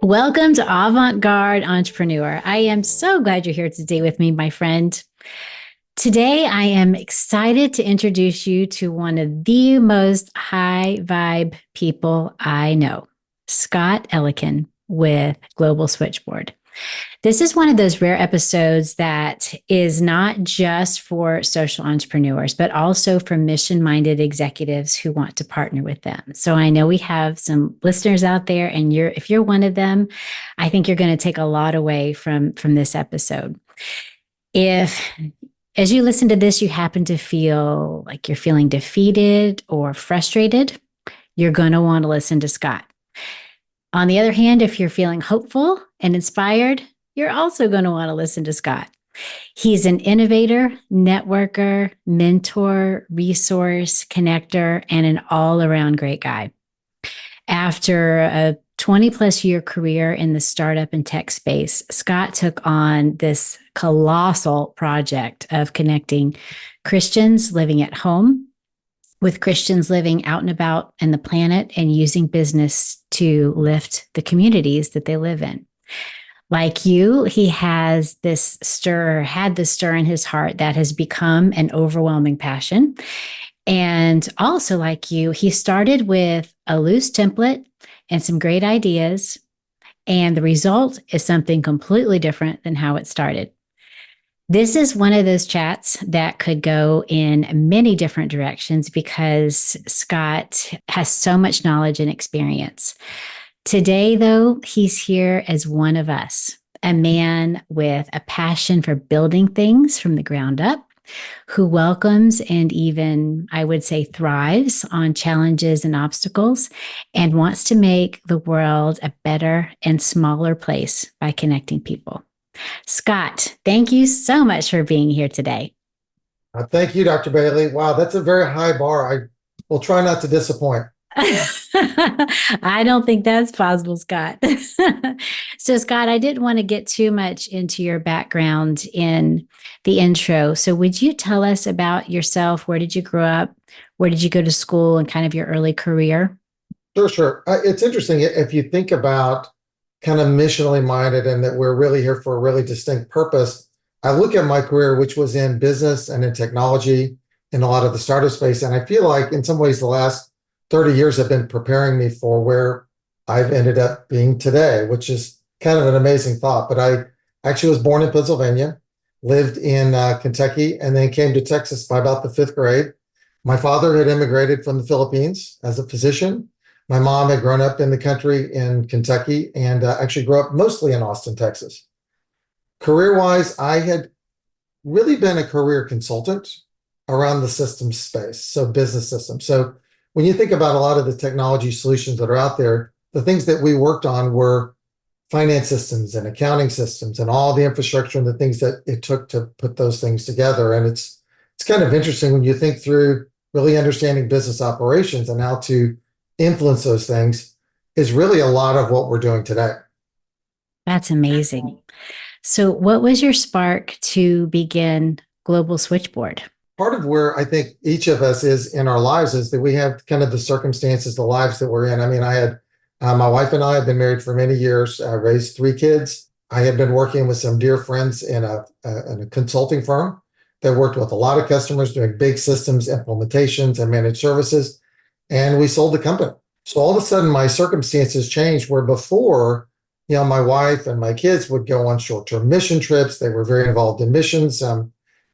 Welcome to Avant-garde Entrepreneur. I am so glad you're here today with me, my friend. Today, I am excited to introduce you to one of the most high vibe people I know, Scott Elequin with Global Switchboard. This is one of those rare episodes that is not just for social entrepreneurs, but also for mission-minded executives who want to partner with them. So I know we have some listeners out there, and if you're one of them, I think you're going to take a lot away from this episode. If, as you listen to this, you happen to feel like you're feeling defeated or frustrated, you're going to want to listen to Scott. On the other hand, if you're feeling hopeful and inspired, you're also going to want to listen to Scott. He's an innovator, networker, mentor, resource, connector, and an all-around great guy. After a 20-plus year career in the startup and tech space, Scott took on this colossal project of connecting Christians living at home with Christians living out and about in the planet and using business to lift the communities that they live in. Like you, he had this stir in his heart that has become an overwhelming passion. And also like you, he started with a loose template and some great ideas. And the result is something completely different than how it started. This is one of those chats that could go in many different directions because Scott has so much knowledge and experience. Today, though, he's here as one of us, a man with a passion for building things from the ground up, who welcomes and even, I would say, thrives on challenges and obstacles, and wants to make the world a better and smaller place by connecting people. Scott, thank you so much for being here today. Thank you, Dr. Bailey. Wow, that's a very high bar. I will try not to disappoint. I don't think that's possible, Scott. So, Scott, I didn't want to get too much into your background in the intro. So would you tell us about yourself? Where did you grow up? Where did you go to school and kind of your early career? Sure. It's interesting if you think about kind of missionally minded and that we're really here for a really distinct purpose. I look at my career, which was in business and in technology in a lot of the startup space. And I feel like in some ways the last 30 years have been preparing me for where I've ended up being today, which is kind of an amazing thought. But I actually was born in Pennsylvania, lived in Kentucky, and then came to Texas by about the fifth grade. My father had immigrated from the Philippines as a physician. My mom had grown up in the country in Kentucky and actually grew up mostly in Austin, Texas. Career-wise, I had really been a career consultant around the systems space, so business systems. So when you think about a lot of the technology solutions that are out there, the things that we worked on were finance systems and accounting systems and all the infrastructure and the things that it took to put those things together. And it's kind of interesting when you think through really understanding business operations and how to influence those things is really a lot of what we're doing today. That's amazing. So what was your spark to begin Global Switchboard? Part of where I think each of us is in our lives is that we have kind of the circumstances, the lives that we're in. I mean, I had my wife and I have been married for many years, raised 3 kids. I had been working with some dear friends in a consulting firm that worked with a lot of customers doing big systems implementations and managed services. And we sold the company. So all of a sudden my circumstances changed where before, my wife and my kids would go on short-term mission trips. They were very involved in missions.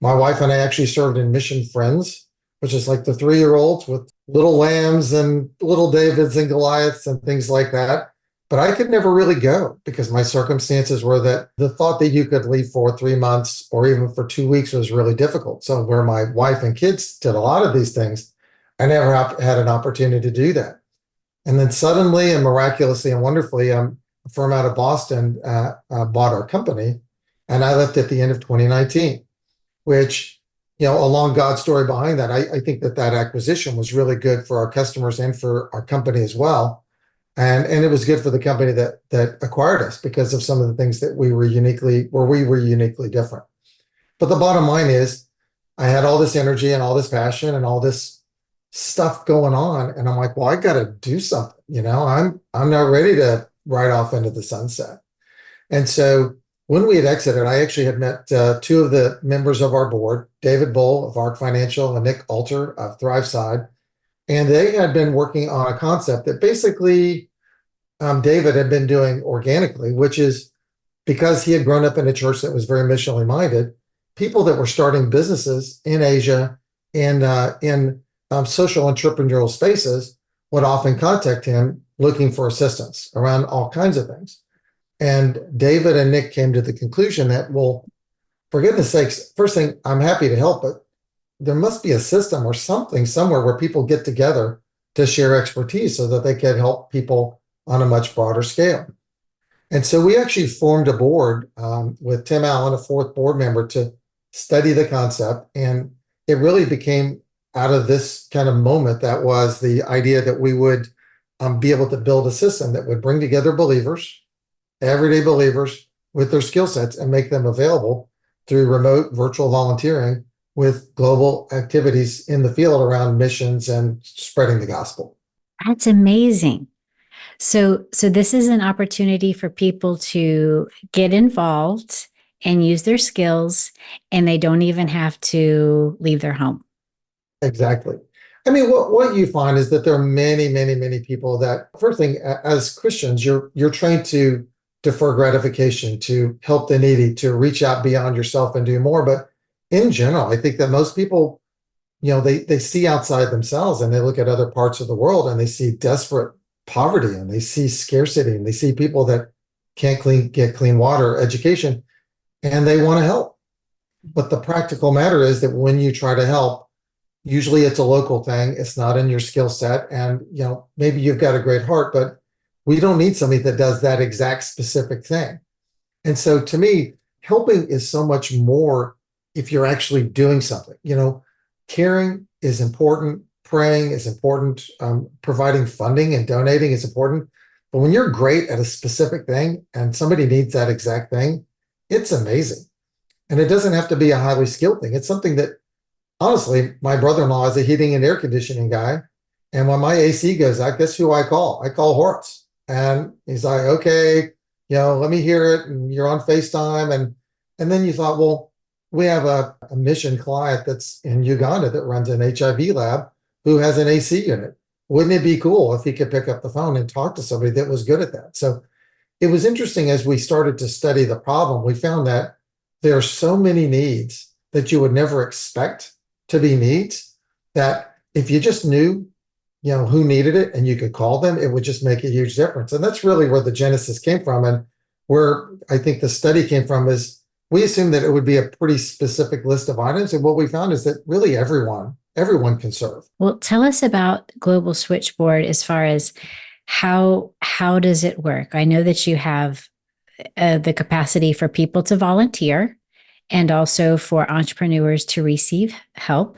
My wife and I actually served in Mission Friends, which is like the 3-year-olds with little lambs and little Davids and Goliaths and things like that. But I could never really go because my circumstances were that the thought that you could leave for 3 months or even for 2 weeks was really difficult. So where my wife and kids did a lot of these things, I never had an opportunity to do that. And then suddenly and miraculously and wonderfully, a firm out of Boston bought our company, and I left at the end of 2019, which, a long God story behind that. I think that acquisition was really good for our customers and for our company as well. And it was good for the company that acquired us because of some of the things that we were uniquely different. But the bottom line is I had all this energy and all this passion and all this stuff going on. And I'm like, well, I got to do something. I'm not ready to right off into the sunset. And so when we had exited, I actually had met two of the members of our board, David Bull of ARC Financial and Nick Alter of ThriveSide. And they had been working on a concept that basically David had been doing organically, which is because he had grown up in a church that was very missionally minded, people that were starting businesses in Asia and in social entrepreneurial spaces would often contact him looking for assistance around all kinds of things. And David and Nick came to the conclusion that, well, for goodness sakes, first thing, I'm happy to help, but there must be a system or something somewhere where people get together to share expertise so that they can help people on a much broader scale. And so we actually formed a board with Tim Allen, a fourth board member, to study the concept. And it really became out of this kind of moment that was the idea that we would be able to build a system that would bring together believers, everyday believers with their skill sets, and make them available through remote virtual volunteering with global activities in the field around missions and spreading the gospel. That's amazing. So this is an opportunity for people to get involved and use their skills, and they don't even have to leave their home. Exactly. I mean, what you find is that there are many, many, many people that, first thing, as Christians, you're trained to defer gratification, to help the needy, to reach out beyond yourself and do more. But in general, I think that most people, they see outside themselves and they look at other parts of the world and they see desperate poverty and they see scarcity and they see people that can't get clean water, education, and they want to help. But the practical matter is that when you try to help, usually it's a local thing. It's not in your skill set. And, maybe you've got a great heart, but we don't need somebody that does that exact specific thing. And so to me, helping is so much more if you're actually doing something. Caring is important. Praying is important. Providing funding and donating is important. But when you're great at a specific thing and somebody needs that exact thing, it's amazing. And it doesn't have to be a highly skilled thing. It's something that, honestly, my brother-in-law is a heating and air conditioning guy. And when my AC goes out, guess who I call? I call Horace. And he's like, okay, let me hear it. And you're on FaceTime. And then you thought, well, we have a mission client that's in Uganda that runs an HIV lab who has an AC unit. Wouldn't it be cool if he could pick up the phone and talk to somebody that was good at that? So it was interesting as we started to study the problem, we found that there are so many needs that you would never expect to be needs, that if you just knew, who needed it and you could call them, it would just make a huge difference. And that's really where the genesis came from. And where I think the study came from is we assumed that it would be a pretty specific list of items. And what we found is that really everyone can serve. Well, tell us about Global Switchboard as far as how does it work? I know that you have the capacity for people to volunteer and also for entrepreneurs to receive help.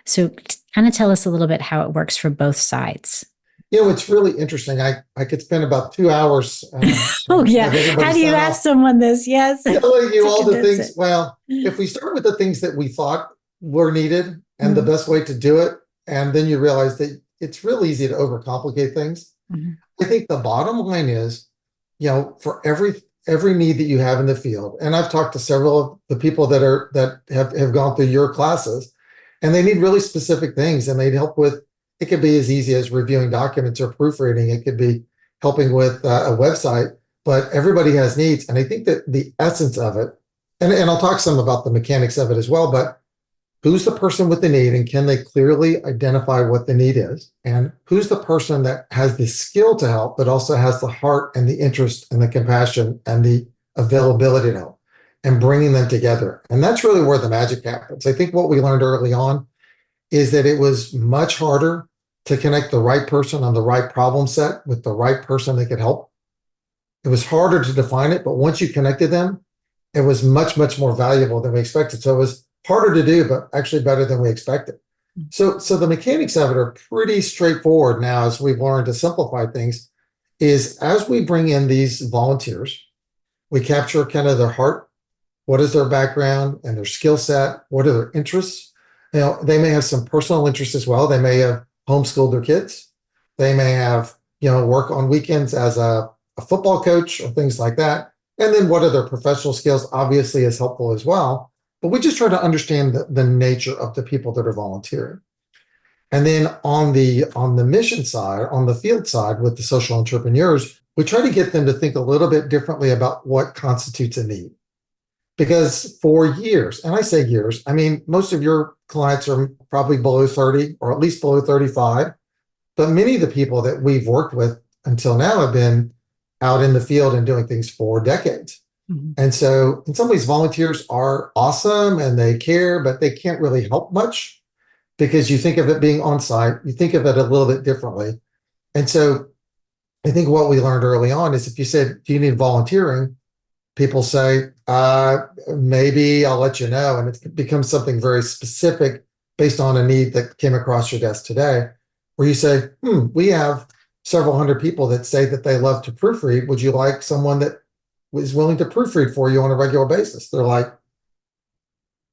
So kind of tell us a little bit how it works for both sides. It's really interesting. I could spend about 2 hours. Oh, yeah. How do you ask someone this? Yes. Telling you all the things. Well, if we start with the things that we thought were needed and the best way to do it, and then you realize that it's real easy to overcomplicate things. I think the bottom line is, for every need that you have in the field, and I've talked to several of the people that have gone through your classes, and they need really specific things, and they'd help with. It could be as easy as reviewing documents or proofreading. It could be helping with a website, but everybody has needs. And I think that the essence of it, and I'll talk some about the mechanics of it as well, but who's the person with the need and can they clearly identify what the need is? And who's the person that has the skill to help, but also has the heart and the interest and the compassion and the availability to help, and bringing them together. And that's really where the magic happens. I think what we learned early on is that it was much harder to connect the right person on the right problem set with the right person that could help. It was harder to define it, but once you connected them, it was much, much more valuable than we expected. So it was harder to do, but actually better than we expected. So the mechanics of it are pretty straightforward now, as we've learned to simplify things, is as we bring in these volunteers, we capture kind of their heart. What is their background and their skill set? What are their interests? They may have some personal interests as well. They may have homeschooled their kids. They may have, work on weekends as a a football coach or things like that. And then what are their professional skills obviously is helpful as well. But we just try to understand the nature of the people that are volunteering. And then on the mission side, on the field side with the social entrepreneurs, we try to get them to think a little bit differently about what constitutes a need. Because for years, and I say years, I mean, most of your clients are probably below 30 or at least below 35. But many of the people that we've worked with until now have been out in the field and doing things for decades. Mm-hmm. And so in some ways, volunteers are awesome and they care, but they can't really help much because you think of it being on site, you think of it a little bit differently. And so I think what we learned early on is if you said, do you need volunteering? People say, maybe I'll let you know. And it becomes something very specific based on a need that came across your desk today, where you say, we have several hundred people that say that they love to proofread. Would you like someone that is willing to proofread for you on a regular basis? They're like,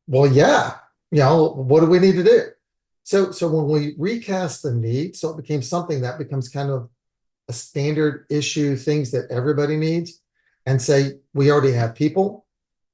well, yeah, what do we need to do? So when we recast the need, so it became something that becomes kind of a standard issue, things that everybody needs, and say, we already have people,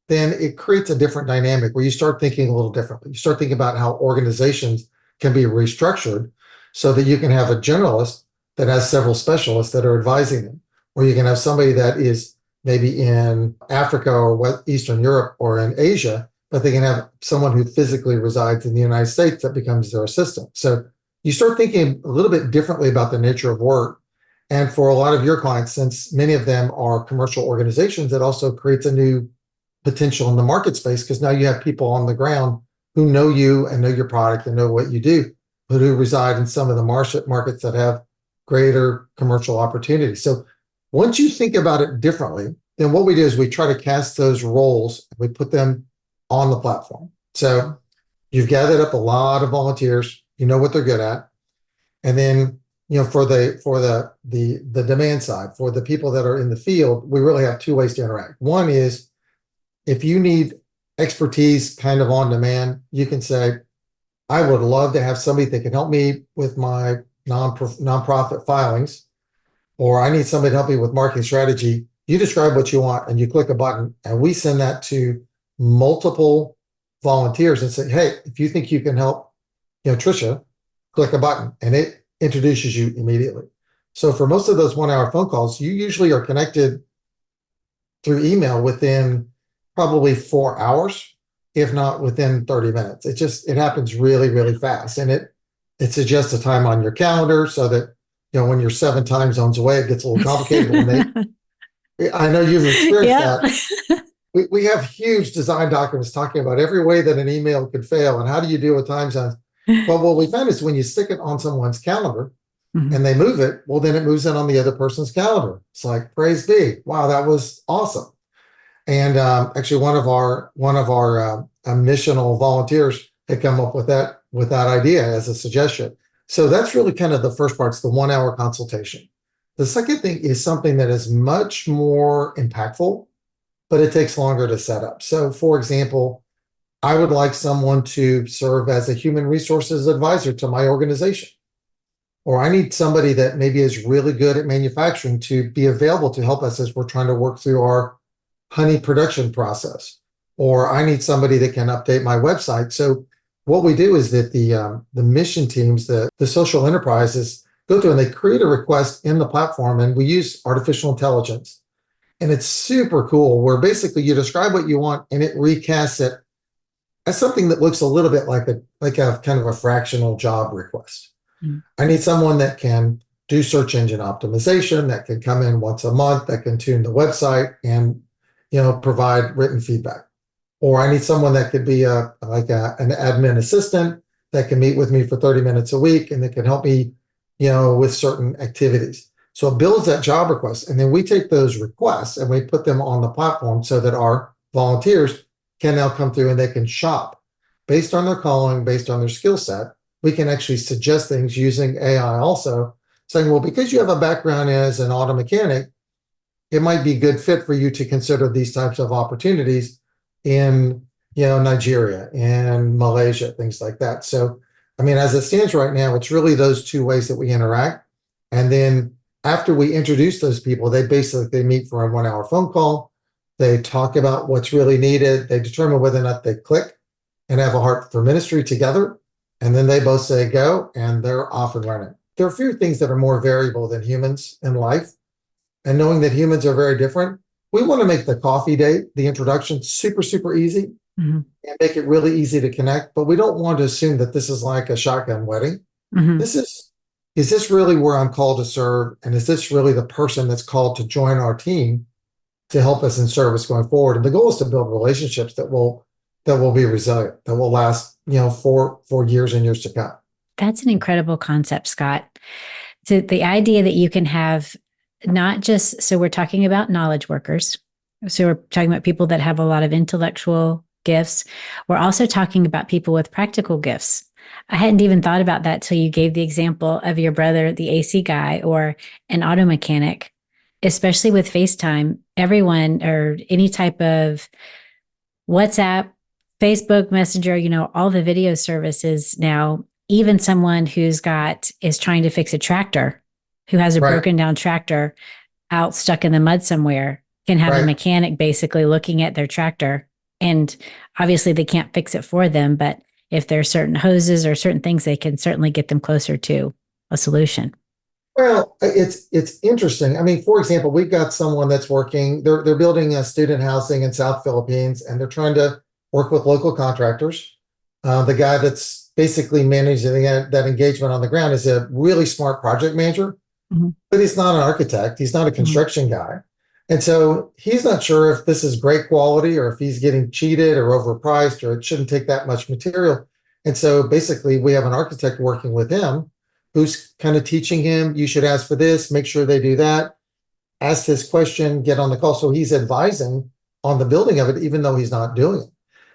then it creates a different dynamic where you start thinking a little differently. You start thinking about how organizations can be restructured so that you can have a generalist that has several specialists that are advising them, or you can have somebody that is maybe in Africa or Eastern Europe or in Asia, but they can have someone who physically resides in the United States that becomes their assistant. So you start thinking a little bit differently about the nature of work. And for a lot of your clients, since many of them are commercial organizations, it also creates a new potential in the market space because now you have people on the ground who know you and know your product and know what you do, but who reside in some of the markets that have greater commercial opportunities. So once you think about it differently, then what we do is we try to cast those roles and we put them on the platform. So you've gathered up a lot of volunteers, you know what they're good at. And then, for the demand side, for the people that are in the field, we really have two ways to interact. One is if you need expertise kind of on demand, you can say, I would love to have somebody that can help me with my nonprofit filings, or I need somebody to help me with marketing strategy. You describe what you want and you click a button and we send that to multiple volunteers and say, hey, if you think you can help, Trisha, click a button and it introduces you immediately. So for most of those 1 hour phone calls, you usually are connected through email within probably 4 hours, if not within 30 minutes. It happens really, really fast. And it suggests a time on your calendar so that, when you're 7 time zones away, it gets a little complicated. I know you've experienced that. We have huge design documents talking about every way that an email could fail and how do you deal with time zones. But what we found is when you stick it on someone's calendar and they move it, well, then it moves in on the other person's calendar. It's like, praise be. Wow, that was awesome. And actually, one of our missional volunteers had come up with that idea as a suggestion. So that's really kind of the first part. It's the 1 hour consultation. The second thing is something that is much more impactful, but it takes longer to set up. So, for example, I would like someone to serve as a human resources advisor to my organization. Or I need somebody that maybe is really good at manufacturing to be available to help us as we're trying to work through our honey production process. Or I need somebody that can update my website. So what we do is that the mission teams, the social enterprises go through and they create a request in the platform, and we use artificial intelligence. And it's super cool where basically you describe what you want and it recasts it as something that looks a little bit like a kind of a fractional job request. I need someone that can do search engine optimization, that can come in once a month, that can tune the website and provide written feedback. Or I need someone that could be an admin assistant that can meet with me for 30 minutes a week and that can help me, with certain activities. So it builds that job request. And then we take those requests and we put them on the platform so that our volunteers can now come through and they can shop based on their calling, based on their skill set. We can actually suggest things using AI also, saying, well, because you have a background as an auto mechanic, it might be a good fit for you to consider these types of opportunities in, Nigeria and Malaysia, things like that. So, as it stands right now, it's really those two ways that we interact. And then after we introduce those people, they meet for a 1 hour phone call. They talk about what's really needed. They determine whether or not they click and have a heart for ministry together. And then they both say go, and they're off and running. There are few things that are more variable than humans in life. And knowing that humans are very different, we want to make the coffee date, the introduction, super, super easy and make it really easy to connect. But we don't want to assume that this is like a shotgun wedding. Is this really where I'm called to serve? And is this really the person that's called to join our team to help us in service going forward? And the goal is to build relationships that will be resilient, that will last, for years and years to come. That's an incredible concept, Scott. So the idea that you can have not just, so we're talking about knowledge workers. So we're talking about people that have a lot of intellectual gifts. We're also talking about people with practical gifts. I hadn't even thought about that till you gave the example of your brother, the AC guy, or an auto mechanic. Especially with FaceTime, everyone or any type of WhatsApp, Facebook Messenger, all the video services now, even someone is trying to fix a tractor, who has a broken down tractor out stuck in the mud somewhere, can have a mechanic basically looking at their tractor. And obviously they can't fix it for them, but if there are certain hoses or certain things, they can certainly get them closer to a solution. Well, it's interesting. I mean, for example, we've got someone that's working, they're building a student housing in South Philippines, and they're trying to work with local contractors. The guy that's basically managing that engagement on the ground is a really smart project manager, but he's not an architect. He's not a construction guy. And so he's not sure if this is great quality or if he's getting cheated or overpriced or it shouldn't take that much material. And so basically we have an architect working with him who's kind of teaching him, you should ask for this, make sure they do that, ask this question, get on the call. So he's advising on the building of it, even though he's not doing it.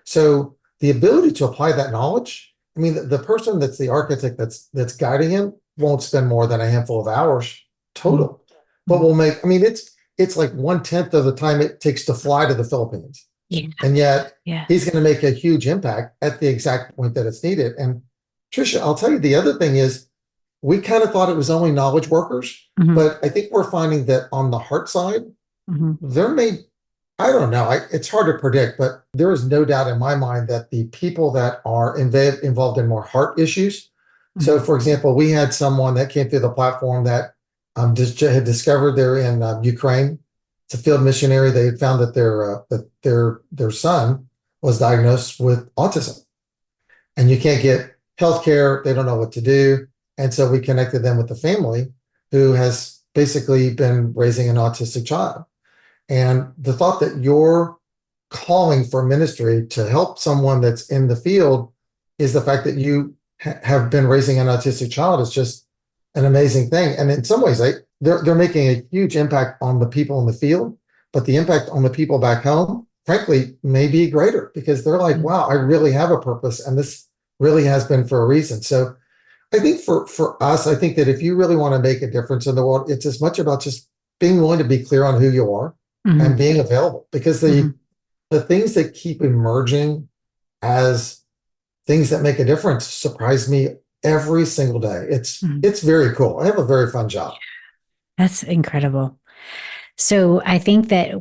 So the ability to apply that knowledge, I mean, the person that's the architect that's guiding him won't spend more than a handful of hours total, but will make, I mean, it's like 1/10 of the time it takes to fly to the Philippines. And yet he's going to make a huge impact at the exact point that it's needed. And Tricia, I'll tell you, the other thing is we kind of thought it was only knowledge workers, but I think we're finding that on the heart side, I don't know, it's hard to predict, but there is no doubt in my mind that the people that are involved in more heart issues. So for example, we had someone that came through the platform that just had discovered they're in Ukraine. It's a field missionary. They had found that their son was diagnosed with autism, and you can't get healthcare. They don't know what to do, and so we connected them with the family who has basically been raising an autistic child. And the thought that you're calling for ministry to help someone that's in the field is the fact that you have been raising an autistic child is just an amazing thing. And in some ways, they're making a huge impact on the people in the field, but the impact on the people back home, frankly, may be greater because they're like, wow, I really have a purpose. And this really has been for a reason. So I think for us, I think that if you really want to make a difference in the world, it's as much about just being willing to be clear on who you are and being available, because the things that keep emerging as things that make a difference surprise me every single day. It's very cool. I have a very fun job. That's incredible. So I think that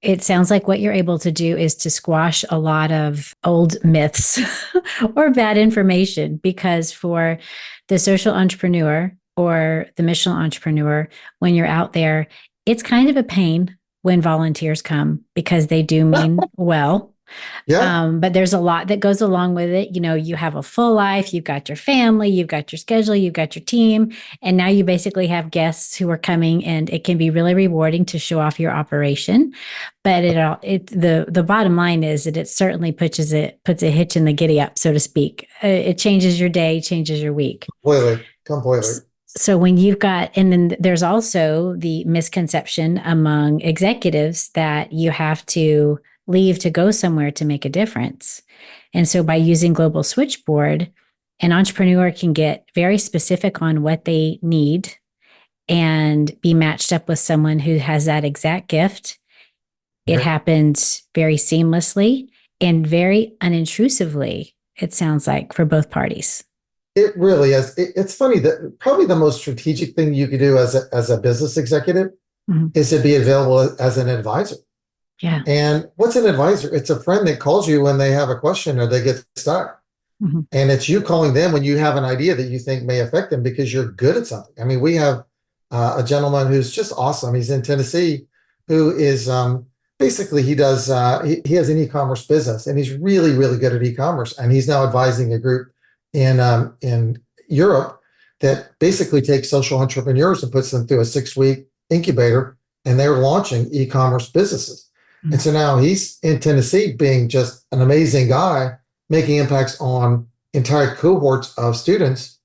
it sounds like what you're able to do is to squash a lot of old myths or bad information, because for the social entrepreneur or the missional entrepreneur, when you're out there, it's kind of a pain when volunteers come because they do mean well. But there's a lot that goes along with it. You have a full life, you've got your family, you've got your schedule, you've got your team, and now you basically have guests who are coming, and it can be really rewarding to show off your operation. But the bottom line is that it certainly puts a hitch in the giddy up, so to speak. It changes your day, changes your week. Completely. So when and then there's also the misconception among executives that you have to leave to go somewhere to make a difference. And so by using Global Switchboard, an entrepreneur can get very specific on what they need and be matched up with someone who has that exact gift. It happens very seamlessly and very unintrusively, it sounds like, for both parties. It really is. It's funny that probably the most strategic thing you could do as a business executive is to be available as an advisor. Yeah. And what's an advisor? It's a friend that calls you when they have a question or they get stuck. And it's you calling them when you have an idea that you think may affect them because you're good at something. I mean, we have a gentleman who's just awesome. He's in Tennessee, who is basically he does he has an e-commerce business, and he's really, really good at e-commerce. And he's now advising a group in Europe that basically takes social entrepreneurs and puts them through a 6-week incubator, and they're launching e-commerce businesses. And so now he's in Tennessee being just an amazing guy, making impacts on entire cohorts of students,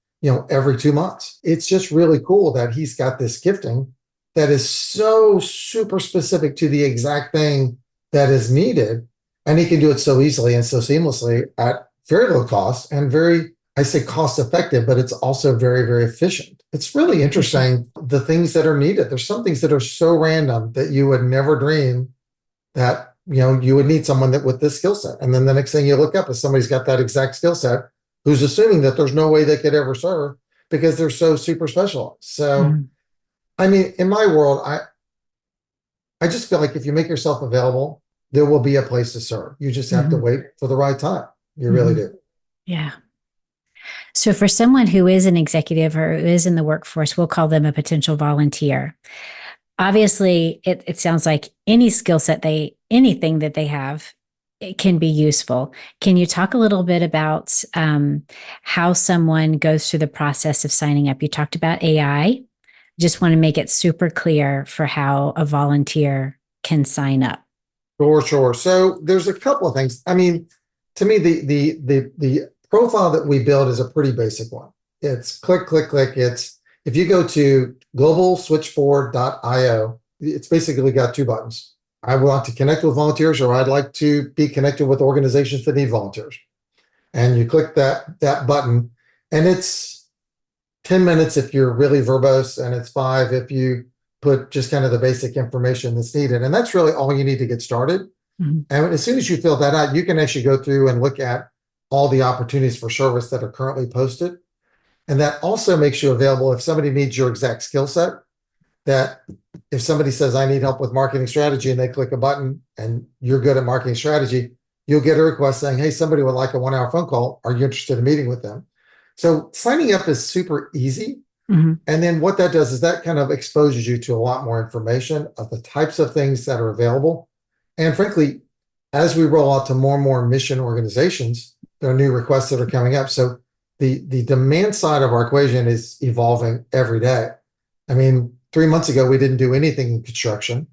every 2 months. It's just really cool that he's got this gifting that is so super specific to the exact thing that is needed. And he can do it so easily and so seamlessly at very low cost and very, I say cost effective, but it's also very, very efficient. It's really interesting, the things that are needed. There's some things that are so random that you would never dream that you would need someone that with this skill set. And then the next thing you look up is somebody's got that exact skill set who's assuming that there's no way they could ever serve because they're so super specialized. So, I mean, in my world, I just feel like if you make yourself available, there will be a place to serve. You just have to wait for the right time. You really do. Yeah. So for someone who is an executive or who is in the workforce, we'll call them a potential volunteer. Obviously, it sounds like any skill set anything that they have, it can be useful. Can you talk a little bit about how someone goes through the process of signing up? You talked about AI. Just want to make it super clear for how a volunteer can sign up. Sure. So there's a couple of things. I mean, to me, the profile that we build is a pretty basic one. It's click. It's if you go to globalswitchboard.io, it's basically got 2 buttons. I want to connect with volunteers, or I'd like to be connected with organizations that need volunteers. And you click that button, and it's 10 minutes if you're really verbose, and it's 5 if you put just kind of the basic information that's needed. And that's really all you need to get started. And as soon as you fill that out, you can actually go through and look at all the opportunities for service that are currently posted. And that also makes you available if somebody needs your exact skill set. That if somebody says, I need help with marketing strategy, and they click a button and you're good at marketing strategy, you'll get a request saying, hey, somebody would like a 1-hour phone call. Are you interested in meeting with them? So signing up is super easy. And then what that does is that kind of exposes you to a lot more information of the types of things that are available. And frankly, as we roll out to more and more mission organizations, there are new requests that are coming up. So the demand side of our equation is evolving every day. I mean, 3 months ago, we didn't do anything in construction.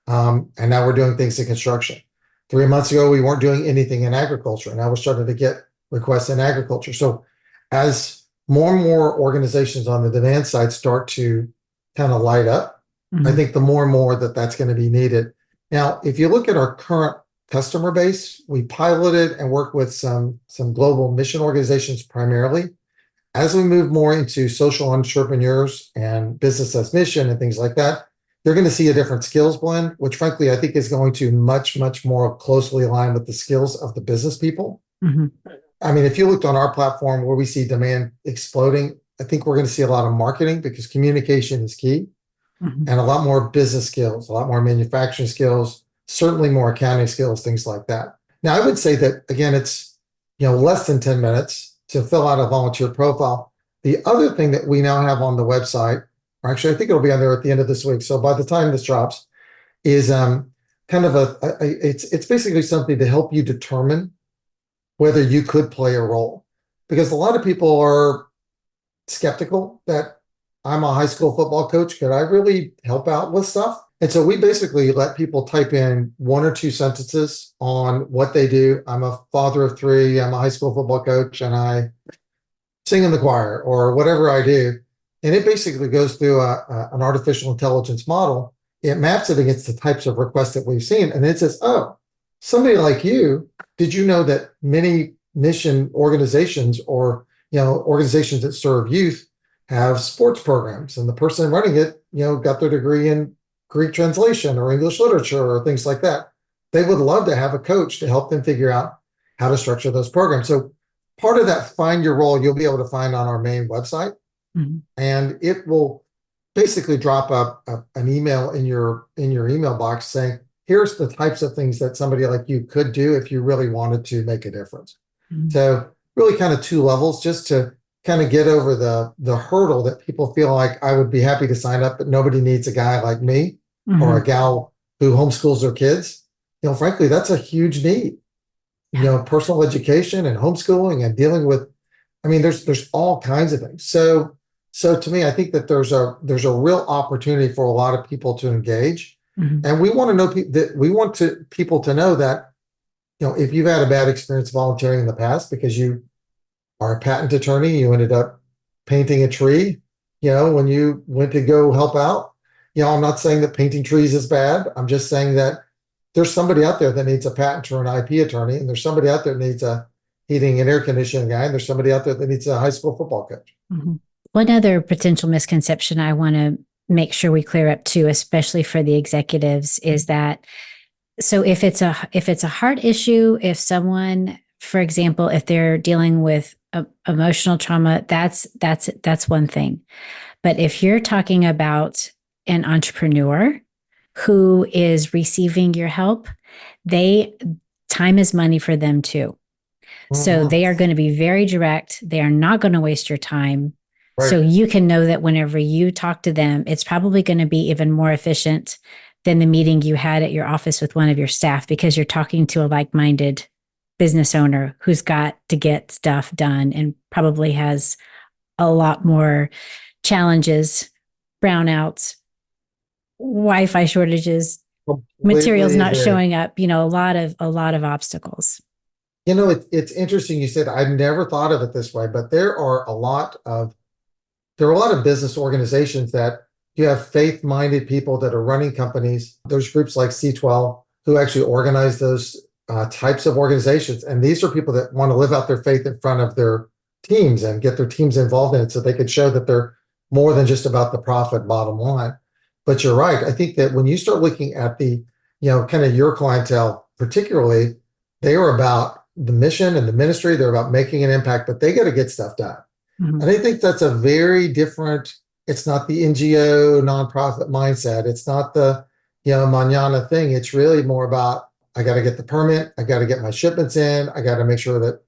And now we're doing things in construction. 3 months ago, we weren't doing anything in agriculture. Now we're starting to get requests in agriculture. So as more and more organizations on the demand side start to kind of light up, I think the more and more that's going to be needed. Now, if you look at our current customer base, we piloted and work with some global mission organizations primarily. As we move more into social entrepreneurs and business as mission and things like that, they're going to see a different skills blend, which frankly, I think is going to much, much more closely align with the skills of the business people. I mean, if you looked on our platform where we see demand exploding, I think we're going to see a lot of marketing because communication is key, and a lot more business skills, a lot more manufacturing skills, certainly more accounting skills, things like that. Now, I would say that, again, it's less than 10 minutes to fill out a volunteer profile. The other thing that we now have on the website, or actually I think it'll be on there at the end of this week, so by the time this drops, is kind of it's basically something to help you determine whether you could play a role. Because a lot of people are skeptical that I'm a high school football coach. Could I really help out with stuff? And so we basically let people type in 1 or 2 sentences on what they do. I'm a father of 3. I'm a high school football coach, and I sing in the choir or whatever I do. And it basically goes through an artificial intelligence model. It maps it against the types of requests that we've seen. And it says, oh, somebody like you, did you know that many mission organizations or organizations that serve youth have sports programs, and the person running it got their degree in Greek translation or English literature or things like that. They would love to have a coach to help them figure out how to structure those programs. So part of that find your role, you'll be able to find on our main website. Mm-hmm. And it will basically drop an email in your email box saying, here's the types of things that somebody like you could do if you really wanted to make a difference. Mm-hmm. So really kind of two levels, just to kind of get over the hurdle that people feel like, I would be happy to sign up, but nobody needs a guy like me or a gal who homeschools their kids. Frankly, that's a huge need. Personal education and homeschooling and dealing with, there's all kinds of things. So to me, I think that there's a real opportunity for a lot of people to engage. And we want to know that we want people to know that, if you've had a bad experience volunteering in the past because you are a patent attorney, you ended up painting a tree, when you went to go help out, I'm not saying that painting trees is bad. I'm just saying that there's somebody out there that needs a patent or an IP attorney, and there's somebody out there that needs a heating and air conditioning guy, and there's somebody out there that needs a high school football coach. One other potential misconception I want to make sure we clear up too, especially for the executives, is that, so if it's a heart issue, if someone, for example, if they're dealing with emotional trauma, that's one thing. But if you're talking about an entrepreneur who is receiving your help, time is money for them too. So they are going to be very direct. They are not going to waste your time. Right. So you can know that whenever you talk to them, it's probably going to be even more efficient than the meeting you had at your office with one of your staff, because you're talking to a like-minded business owner who's got to get stuff done and probably has a lot more challenges, brownouts, Wi-Fi shortages, materials not showing up, a lot of obstacles. It's interesting you said, I've never thought of it this way, but there are a lot of business organizations that you have faith-minded people that are running companies. There's groups like C12 who actually organize those types of organizations. And these are people that want to live out their faith in front of their teams and get their teams involved in it so they could show that they're more than just about the profit bottom line. But you're right. I think that when you start looking at the, kind of your clientele, particularly, they are about the mission and the ministry. They're about making an impact, but they got to get stuff done. And I think that's a very different, it's not the NGO nonprofit mindset. It's not the, mañana thing. It's really more about, I got to get the permit. I got to get my shipments in. I got to make sure that,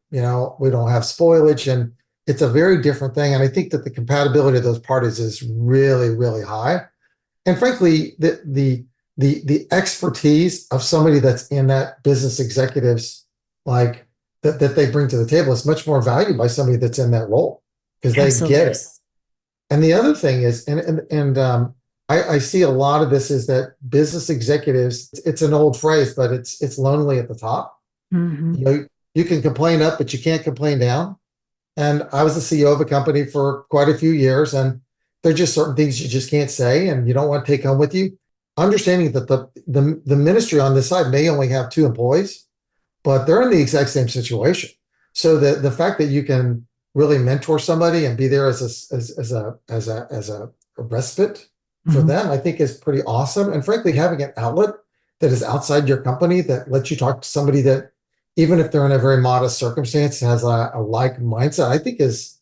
we don't have spoilage. And it's a very different thing. And I think that the compatibility of those parties is really, really high. And frankly, the expertise of somebody that's in that business executives, like that they bring to the table, is much more valued by somebody that's in that role, because they get it. And the other thing is, I see a lot of this is that business executives, it's an old phrase, but it's lonely at the top. You can complain up, but you can't complain down. And I was the CEO of a company for quite a few years, and there are just certain things you just can't say and you don't want to take home with you. Understanding that the ministry on this side may only have 2 employees, but they're in the exact same situation. So the fact that you can really mentor somebody and be there as a respite for them, I think is pretty awesome. And frankly, having an outlet that is outside your company that lets you talk to somebody that, even if they're in a very modest circumstance, has a like mindset, I think is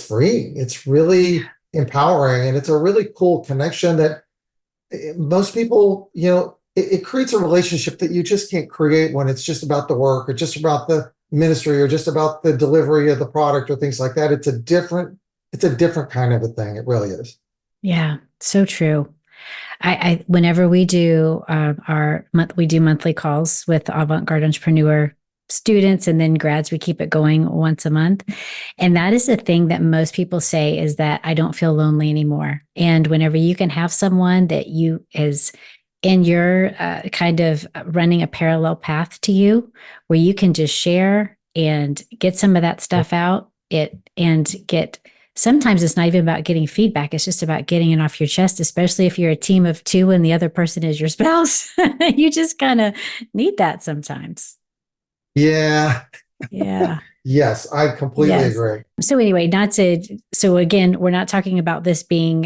freeing. It's really empowering, and it's a really cool connection that most people, it creates a relationship that you just can't create when it's just about the work or just about the ministry or just about the delivery of the product or things like that. It's a different kind of a thing. It really is. Yeah, so true. I whenever we do we do monthly calls with Avant-garde Entrepreneur students and then grads, we keep it going once a month. And that is the thing that most people say, is that I don't feel lonely anymore. And whenever you can have someone that you is in your kind of running a parallel path to you, where you can just share and get some of that stuff out, sometimes it's not even about getting feedback. It's just about getting it off your chest, especially if you're a team of 2 and the other person is your spouse. You just kind of need that sometimes. Yeah. Yeah. Yes, I completely agree. So anyway, so again, we're not talking about this being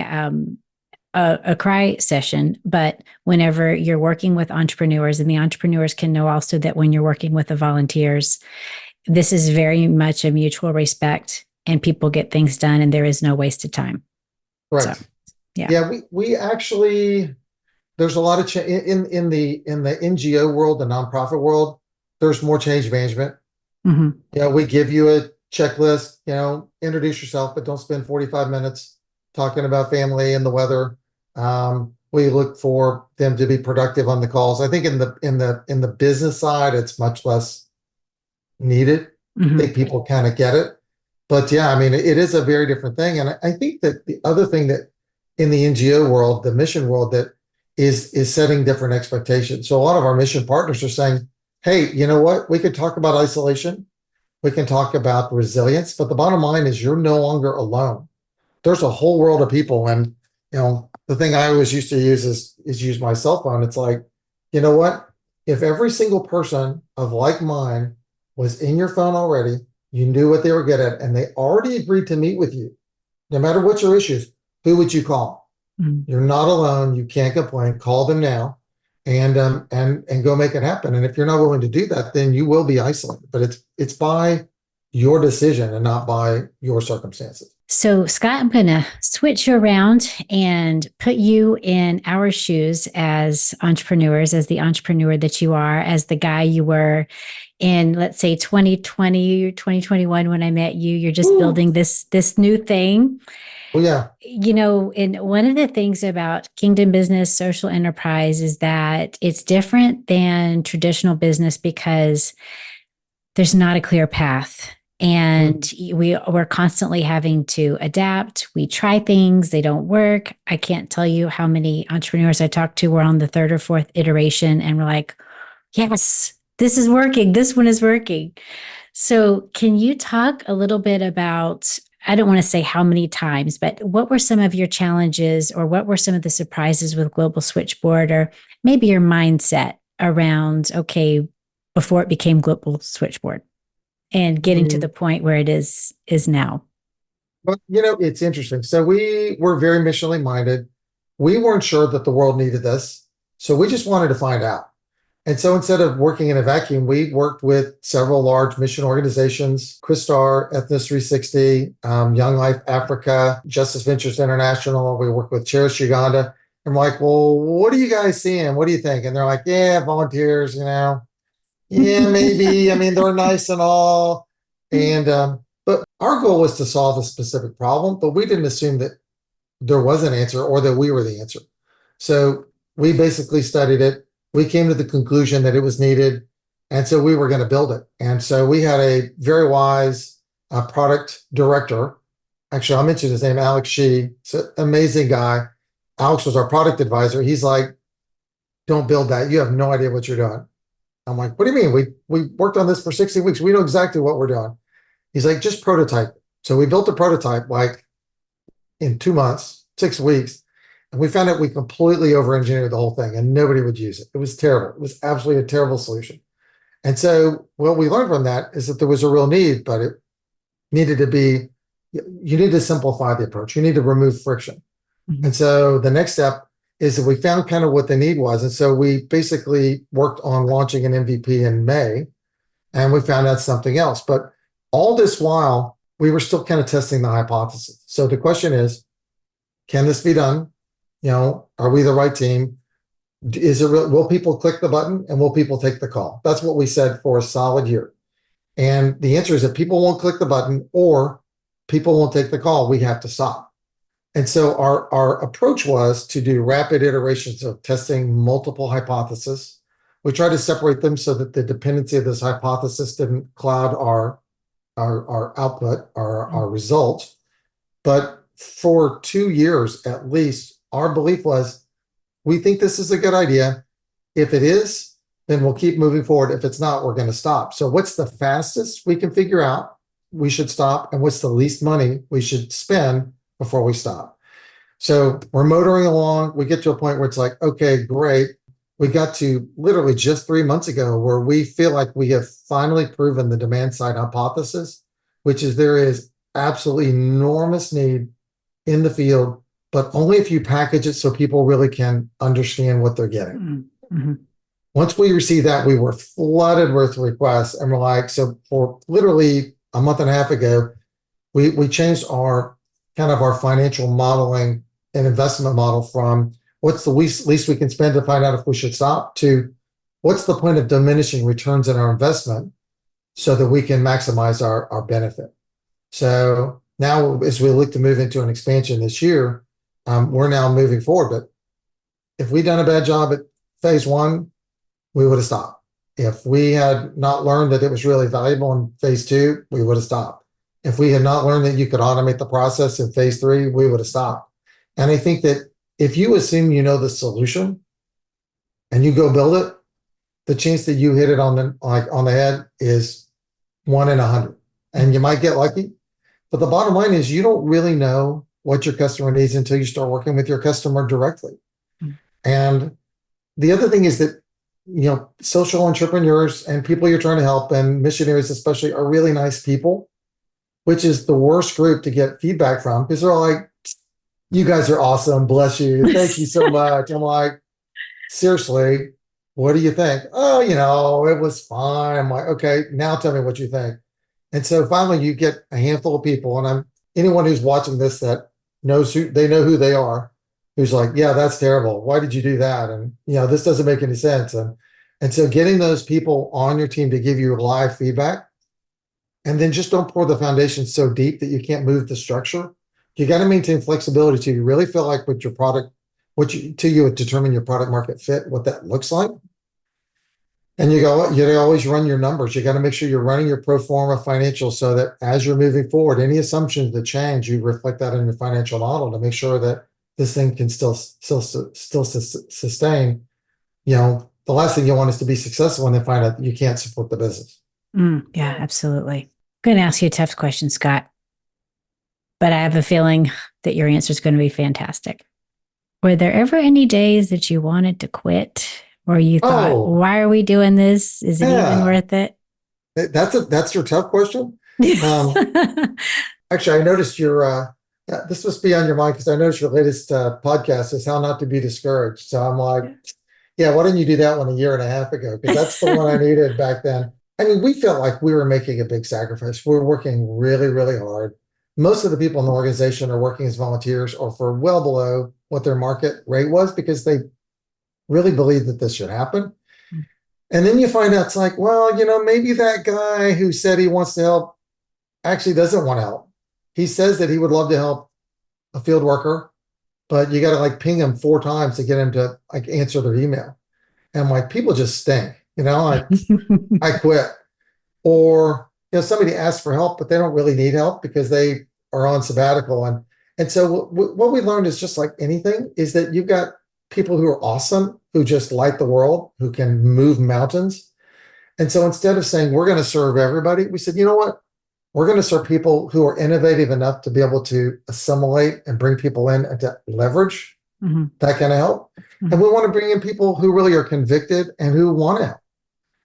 a cry session, but whenever you're working with entrepreneurs, and the entrepreneurs can know also that when you're working with the volunteers, this is very much a mutual respect, and people get things done, and there is no wasted time. Correct. So, yeah. Yeah, we actually, there's a lot of in the NGO world, the nonprofit world, there's more change management. Mm-hmm. We give you a checklist, introduce yourself, but don't spend 45 minutes talking about family and the weather. We look for them to be productive on the calls. I think in the business side, it's much less needed. Mm-hmm. I think people kind of get it. But yeah, I mean, it is a very different thing. And I think that the other thing that in the NGO world, the mission world, that is setting different expectations. So a lot of our mission partners are saying, hey, you know what? We could talk about isolation. We can talk about resilience, but the bottom line is you're no longer alone. There's a whole world of people. And, the thing I always used to use is use my cell phone. It's like, you know what? If every single person of like mind was in your phone already, you knew what they were good at, and they already agreed to meet with you, no matter what your issues, who would you call? Mm-hmm. You're not alone. You can't complain. Call them now and go make it happen. And if you're not willing to do that, then you will be isolated. But it's by your decision and not by your circumstances. So, Scott, I'm going to switch you around and put you in our shoes as entrepreneurs, as the entrepreneur that you are, as the guy you were in, let's say, 2020 or 2021 when I met you. You're just building this new thing. Oh, yeah. And one of the things about Kingdom Business Social Enterprise is that it's different than traditional business because there's not a clear path. And we're constantly having to adapt. We try things, they don't work. I can't tell you how many entrepreneurs I talked to were on the third or fourth iteration and we're like, yes, this is working. This one is working. So can you talk a little bit about, I don't want to say how many times, but what were some of your challenges, or what were some of the surprises with Global Switchboard, or maybe your mindset around, okay, before it became Global Switchboard and getting to the point where it is now? Well, it's interesting. So we were very missionally minded. We weren't sure that the world needed this. So we just wanted to find out. And so instead of working in a vacuum, we worked with several large mission organizations, Christar, Ethnos 360, Young Life Africa, Justice Ventures International. We worked with Cherish Uganda. I'm like, well, what are you guys seeing? What do you think? And they're like, yeah, volunteers, yeah, maybe. I mean, they're nice and all. And, but our goal was to solve a specific problem, but we didn't assume that there was an answer or that we were the answer. So we basically studied it. We came to the conclusion that it was needed. And so we were going to build it. And so we had a very wise product director. Actually, I'll mention his name, Alex Shee. He's an amazing guy. Alex was our product advisor. He's like, don't build that. You have no idea what you're doing. I'm like, what do you mean? We worked on this for 60 weeks. We know exactly what we're doing. He's like, just prototype. So we built a prototype like in 2 months, 6 weeks. And we found out we completely over-engineered the whole thing and nobody would use it. It was terrible. It was absolutely a terrible solution. And so what we learned from that is that there was a real need, but it needed to be, you need to simplify the approach. You need to remove friction. Mm-hmm. And so the next step is that we found kind of what the need was. And so we basically worked on launching an MVP in May, and we found out something else. But all this while, we were still kind of testing the hypothesis. So the question is, can this be done? Are we the right team? Is it real? Will people click the button and will people take the call? That's what we said for a solid year. And the answer is if people won't click the button or people won't take the call, we have to stop. And so our approach was to do rapid iterations of testing multiple hypotheses. We tried to separate them so that the dependency of this hypothesis didn't cloud our output, our result. But for 2 years at least, our belief was, we think this is a good idea. If it is, then we'll keep moving forward. If it's not, we're going to stop. So what's the fastest we can figure out we should stop, and what's the least money we should spend before we stop? So we're motoring along. We get to a point where it's like, okay, great. We got to literally just 3 months ago where we feel like we have finally proven the demand side hypothesis, which is there is absolutely enormous need in the field, but only if you package it so people really can understand what they're getting. Mm-hmm. Once we received that, we were flooded with requests, and we're like, so for literally a month and a half ago, we changed our kind of our financial modeling and investment model from what's the least we can spend to find out if we should stop to what's the point of diminishing returns in our investment so that we can maximize our benefit. So now as we look to move into an expansion this year, we're now moving forward. But if we'd done a bad job at phase one, we would have stopped. If we had not learned that it was really valuable in phase two, we would have stopped. If we had not learned that you could automate the process in phase three, we would have stopped. And I think that if you assume you know the solution and you go build it, the chance that you hit it on the head is 1 in 100. And you might get lucky. But the bottom line is you don't really know what your customer needs until you start working with your customer directly. Mm-hmm. And the other thing is that, social entrepreneurs and people you're trying to help, and missionaries especially, are really nice people, which is the worst group to get feedback from, because they're like, you guys are awesome. Bless you. Thank you so much. I'm like, seriously, what do you think? Oh, it was fine. I'm like, okay, now tell me what you think. And so finally you get a handful of people, and anyone who's watching this that knows who they are, who's like, yeah, that's terrible. Why did you do that? And, this doesn't make any sense. And so getting those people on your team to give you live feedback, and then just don't pour the foundation so deep that you can't move the structure. You got to maintain flexibility till you really feel like with your product, till you determine your product market fit, what that looks like. And you always run your numbers. You got to make sure you're running your pro forma financials so that as you're moving forward, any assumptions that change, you reflect that in your financial model to make sure that this thing can still sustain. The last thing you want is to be successful and then find out that you can't support the business. Yeah, absolutely. I'm going to ask you a tough question, Scott, but I have a feeling that your answer is going to be fantastic. Were there ever any days that you wanted to quit, or you thought, why are we doing this? Is it even worth it? That's your tough question. Actually, I noticed this must be on your mind because I noticed your latest podcast is how not to be discouraged. So I'm like, yeah, why didn't you do that one a year and a half ago? Because that's the one I needed back then. I mean, we felt like we were making a big sacrifice. We were working really, really hard. Most of the people in the organization are working as volunteers or for well below what their market rate was because they really believe that this should happen. And then you find out it's like, well, maybe that guy who said he wants to help actually doesn't want to help. He says that he would love to help a field worker, but you got to ping him 4 times to get him to answer their email. And I'm like, people just stink, I quit. Or, somebody asks for help, but they don't really need help because they are on sabbatical. And so what we learned is just like anything is that you've got people who are awesome, who just light the world, who can move mountains. And so instead of saying, we're going to serve everybody, we said, you know what? We're going to serve people who are innovative enough to be able to assimilate and bring people in and to leverage that kind of help. Mm-hmm. And we want to bring in people who really are convicted and who want to help.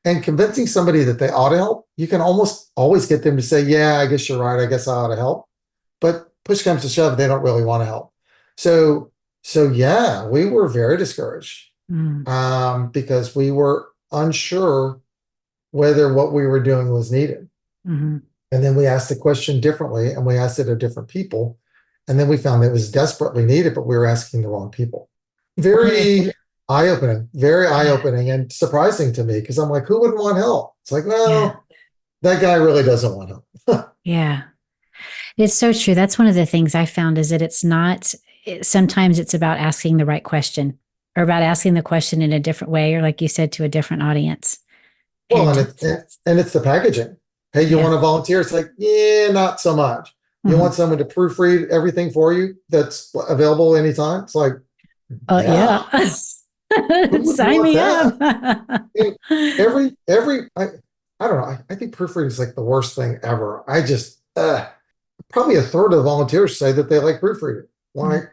And convincing somebody that they ought to help, you can almost always get them to say, yeah, I guess you're right. I guess I ought to help. But push comes to shove, they don't really want to help. So yeah, we were very discouraged because we were unsure whether what we were doing was needed. Mm-hmm. And then we asked the question differently, and we asked it of different people. And then we found that it was desperately needed, but we were asking the wrong people. Very eye-opening and surprising to me because I'm like, who wouldn't want help? It's like, no, that guy really doesn't want help. Yeah. It's so true. That's one of the things I found is that sometimes it's about asking the right question or about asking the question in a different way, or like you said, to a different audience. Well, and it's the packaging. Hey, you want to volunteer? It's like, yeah, not so much. You want someone to proofread everything for you that's available anytime? It's like, yeah. Sign me up. I don't know. I think proofreading is like the worst thing ever. I just, probably a third of the volunteers say that they like proofreading. Like,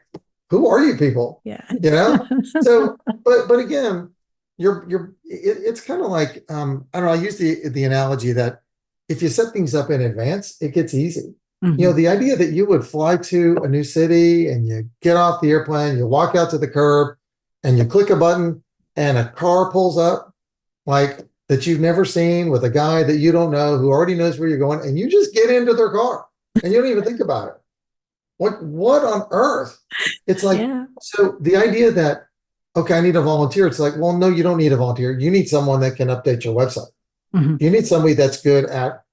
who are you people? Yeah. So, but again, it's kind of like, I don't know. I use the analogy that if you set things up in advance, it gets easy. Mm-hmm. The idea that you would fly to a new city and you get off the airplane, you walk out to the curb and you click a button and a car pulls up like that you've never seen with a guy that you don't know who already knows where you're going, and you just get into their car and you don't even think about it. What on earth? It's like, Yeah. so the idea that, okay, I need a volunteer. It's like, well, no, you don't need a volunteer. You need someone that can update your website. Mm-hmm. You need somebody that's good at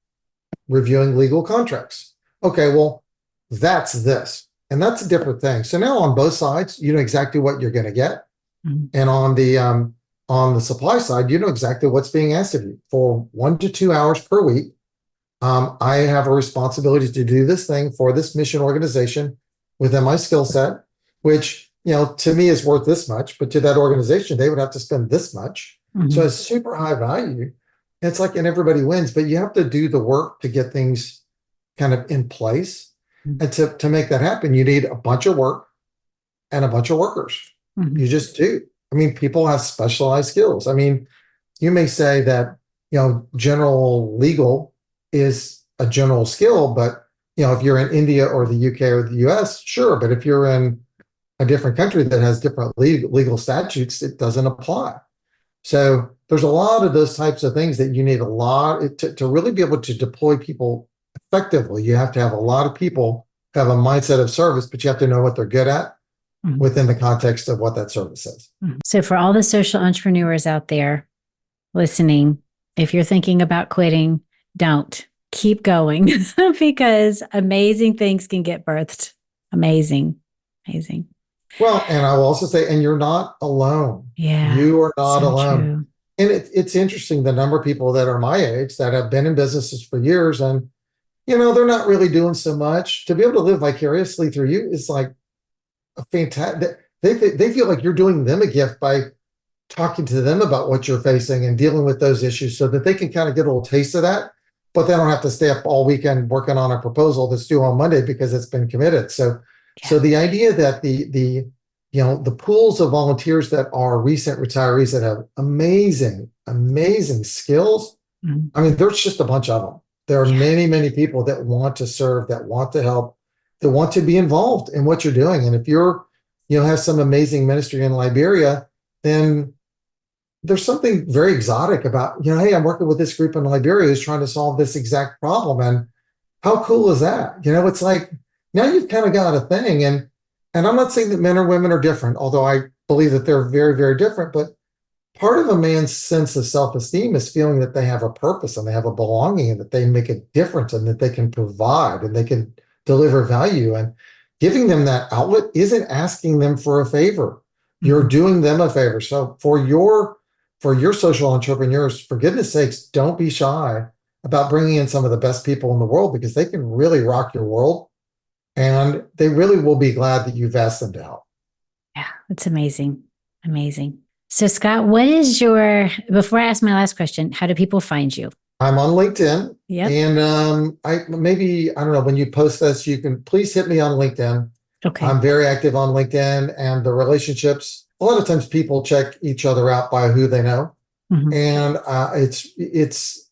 reviewing legal contracts. Okay, well, that's this. And that's a different thing. So now on both sides, you know exactly what you're going to get. Mm-hmm. And on the supply side, you know exactly what's being asked of you for 1 to 2 hours per week. I have a responsibility to do this thing for this mission organization within my skill set, which, you know, to me is worth this much, but to that organization, they would have to spend this much. Mm-hmm. So it's super high value. It's like, and everybody wins, but you have to do the work to get things kind of in place. Mm-hmm. And to make that happen, you need a bunch of work and a bunch of workers. Mm-hmm. You just do. I mean, people have specialized skills. I mean, you may say that, you know, general legal is a general skill, but, you know, if you're in India or the UK or the US, sure. But if you're in a different country that has different legal statutes, it doesn't apply. So there's a lot of those types of things that you need a lot to really be able to deploy people effectively. You have to have a lot of people have a mindset of service, but you have to know what they're good at mm-hmm. within the context of what that service is. So for all the social entrepreneurs out there listening, if you're thinking about quitting, don't. Keep going because amazing things can get birthed. Amazing. Well, and I will also say, and you're not alone. Yeah. You are not alone. True. And it's interesting, the number of people that are my age that have been in businesses for years and, you know, they're not really doing so much. To be able to live vicariously through you is like a fantastic, they feel like you're doing them a gift by talking to them about what you're facing and dealing with those issues so that they can kind of get a little taste of that, but they don't have to stay up all weekend working on a proposal that's due on Monday because it's been committed. So the idea that the you know, the pools of volunteers that are recent retirees that have amazing skills. Mm-hmm. I mean, there's just a bunch of them. There are many people that want to serve, that want to help, that want to be involved in what you're doing. And if you're, you know, have some amazing ministry in Liberia, then there's something very exotic about, you know, hey, I'm working with this group in Liberia who's trying to solve this exact problem. And how cool is that? You know, it's like, now you've kind of got a thing. And I'm not saying that men or women are different, although I believe that they're very, very different. But part of a man's sense of self-esteem is feeling that they have a purpose and they have a belonging and that they make a difference and that they can provide and they can deliver value. And giving them that outlet isn't asking them for a favor. You're doing them a favor. So for your social entrepreneurs, for goodness sakes, don't be shy about bringing in some of the best people in the world because they can really rock your world. And they really will be glad that you've asked them to help. Yeah, it's amazing. So Scott, before I ask my last question, how do people find you? I'm on LinkedIn. Yeah. And I don't know, when you post this, you can please hit me on LinkedIn. Okay. I'm very active on LinkedIn and the relationships. A lot of times people check each other out by who they know. Mm-hmm. And it's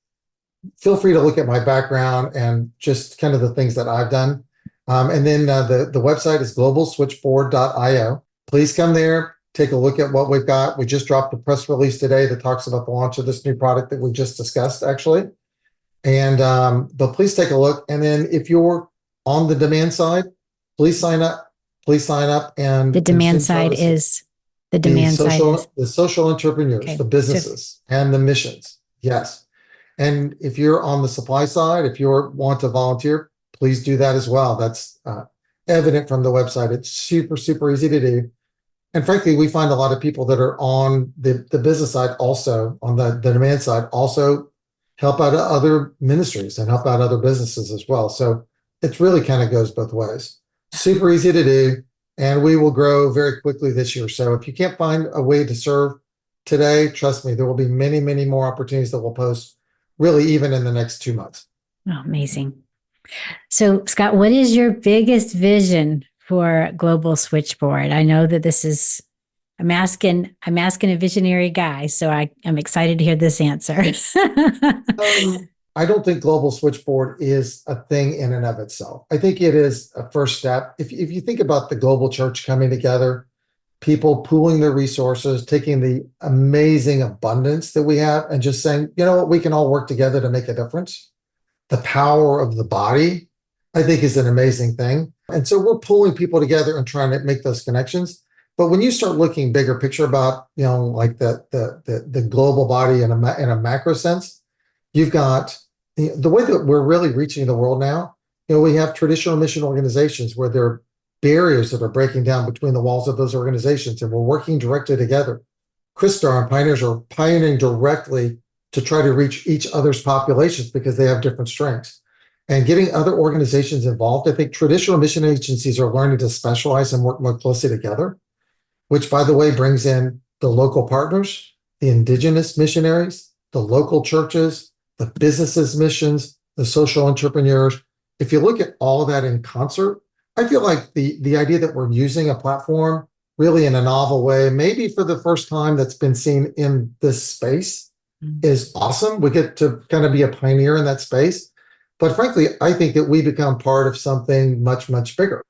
feel free to look at my background and just kind of the things that I've done. And then the website is globalswitchboard.io. Please come there, take a look at what we've got. We just dropped a press release today that talks about the launch of this new product that we just discussed, actually. And but please take a look. And then if you're on the demand side, please sign up. And the demand side is the social entrepreneurs, the businesses, and the missions. Yes. And if you're on the supply side, if you want to volunteer, please do that as well. That's evident from the website. It's super, super easy to do. And frankly, we find a lot of people that are on the business side also, on the demand side, also help out other ministries and help out other businesses as well. So it really kind of goes both ways. Super easy to do. And we will grow very quickly this year. So if you can't find a way to serve today, trust me, there will be many, many more opportunities that we'll post really even in the next 2 months. Oh, amazing. So, Scott, what is your biggest vision for Global Switchboard? I know that I'm asking a visionary guy, so I'm excited to hear this answer. I don't think Global Switchboard is a thing in and of itself. I think it is a first step. If you think about the global church coming together, people pooling their resources, taking the amazing abundance that we have and just saying, you know what, we can all work together to make a difference. The power of the body, I think, is an amazing thing. And so we're pulling people together and trying to make those connections. But when you start looking bigger picture about, like the global body in a macro sense, you've got the way that we're really reaching the world now. We have traditional mission organizations where there are barriers that are breaking down between the walls of those organizations, and we're working directly together. Christar and Pioneers are pioneering directly to try to reach each other's populations because they have different strengths. And getting other organizations involved, I think traditional mission agencies are learning to specialize and work more closely together, which, by the way, brings in the local partners, the indigenous missionaries, the local churches, the businesses' missions, the social entrepreneurs. If you look at all of that in concert, I feel like the idea that we're using a platform really in a novel way, maybe for the first time that's been seen in this space, is awesome. We get to kind of be a pioneer in that space. But frankly, I think that we become part of something much, much bigger,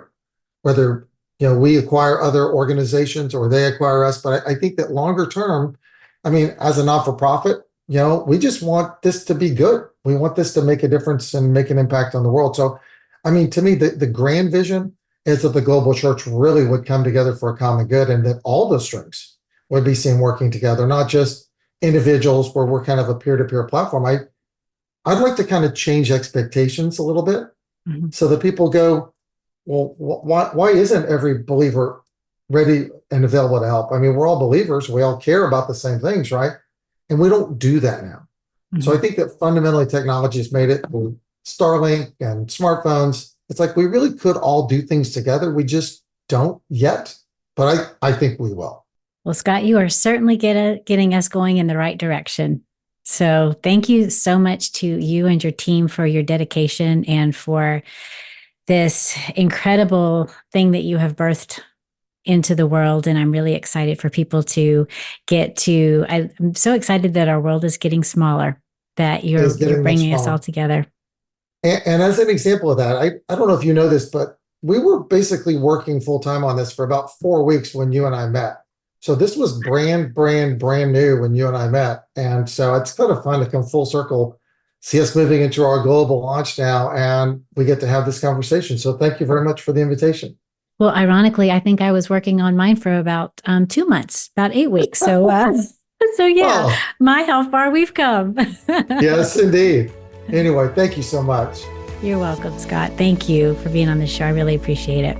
whether we acquire other organizations or they acquire us. But I think that longer term, as a not-for-profit, we just want this to be good. We want this to make a difference and make an impact on the world. So, to me, the grand vision is that the global church really would come together for a common good, and that all the strengths would be seen working together, not just individuals where we're kind of a peer-to-peer platform. I'd like to kind of change expectations a little bit so that people go, well, why isn't every believer ready and available to help? We're all believers. We all care about the same things, right? And we don't do that now. So I think that fundamentally technology has made it with Starlink and smartphones. It's like we really could all do things together. We just don't yet, but I think we will. Well, Scott, you are certainly getting us going in the right direction. So thank you so much to you and your team for your dedication and for this incredible thing that you have birthed into the world. And I'm really excited for people to I'm so excited that our world is getting smaller, that you're bringing us all together. And as an example of that, I don't know if you know this, but we were basically working full time on this for about 4 weeks when you and I met. So this was brand new when you and I met. And so it's kind of fun to come full circle, see us moving into our global launch now, and we get to have this conversation. So thank you very much for the invitation. Well, ironically, I think I was working on mine for about 2 months, about 8 weeks. So, yeah, how far we've come. Yes, indeed. Anyway, thank you so much. You're welcome, Scott. Thank you for being on the show. I really appreciate it.